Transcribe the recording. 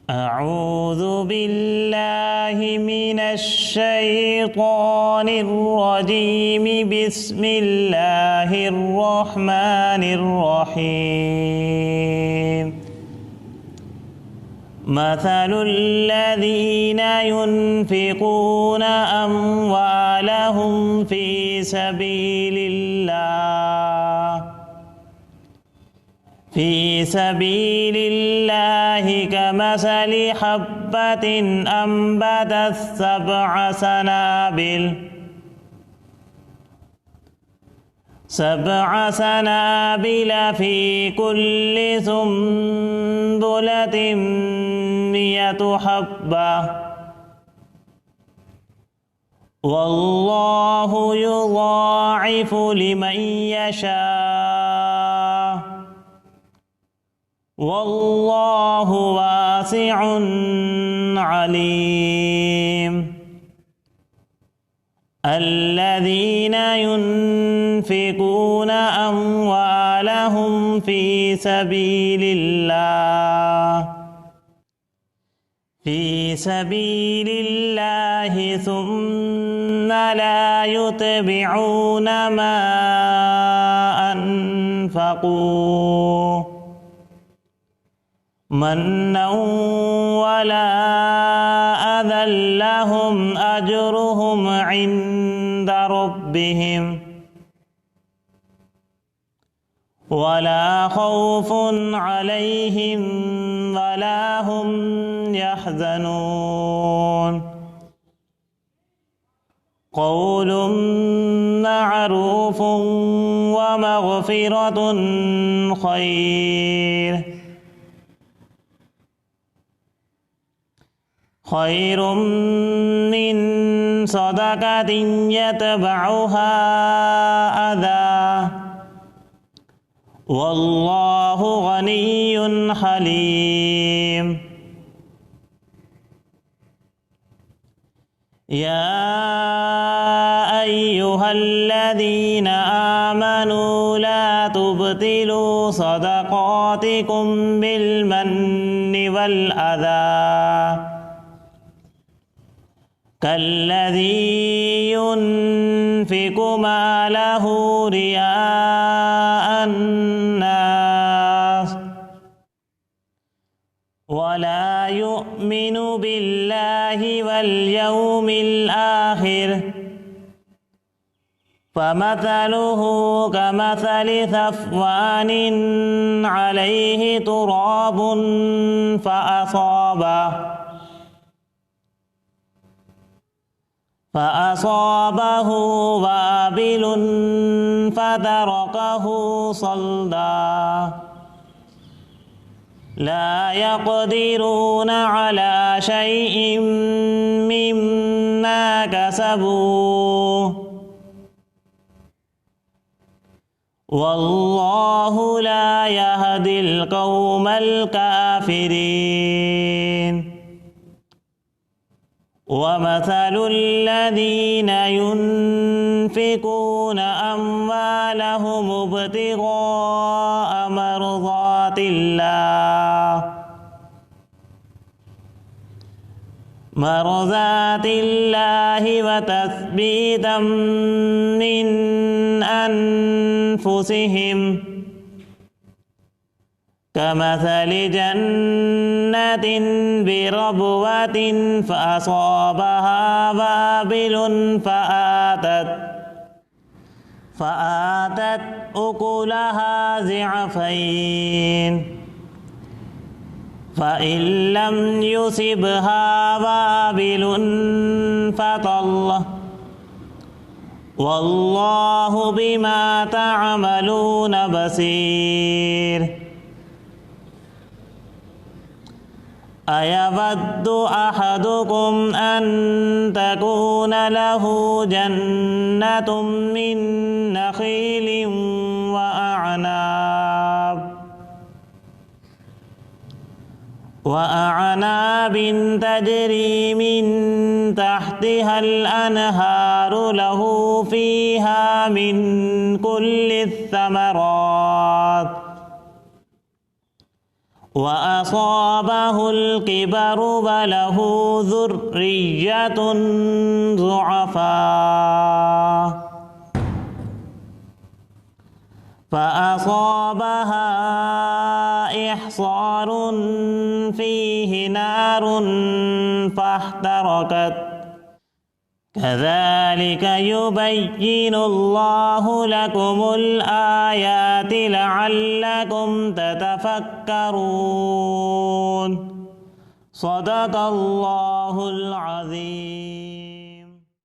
أعوذ بالله من الشيطان الرجيم. بسم الله الرحمن الرحيم. مثل الذين ينفقون أموالهم في سبيل الله كمثل حبة أنبتت سبع سنابل في كل سنبلة 100 حبة والله يضاعف لمن يشاء والله واسع عليم. الذين ينفقون أموالهم في سبيل الله ثم لا يتبعون ما أنفقوا منا ولا أذى لهم أجرهم عند ربهم ولا خوف عليهم ولا هم يحزنون. قول معروف ومغفرة خير من صدقة يتبعها أذى والله غني حليم. يا أيها الذين آمنوا لا تبطلوا صدقاتكم بالمن والأذى كالذي ينفق ماله رئاء الناس ولا يؤمن بالله واليوم الآخر فمثله كمثل صفوان عليه تراب فأصابه وابل فتركه صلدا لا يقدرون على شيء مما كسبوا والله لا يهدي القوم الكافرين. ومثل الذين ينفقون أموالهم ابتغاء مرضات الله وتثبيتا من أنفسهم كمثل جنة بربوة فأصابها وابل فآتت أكلها ضعفين فإن لم يصبها وابل فطل والله بما تعملون بصير. أيود أحدكم أن تكون له جنة من نخيل وأعناب تجري من تحتها الأنهار له فيها من كل الثمرات وأصابه الكبر وله ذرية ضعفاء فأصابها إحصار فيه نار فاحترقت كذلك يبين الله لكم الآيات لعلكم تتفكرون صدق الله العظيم.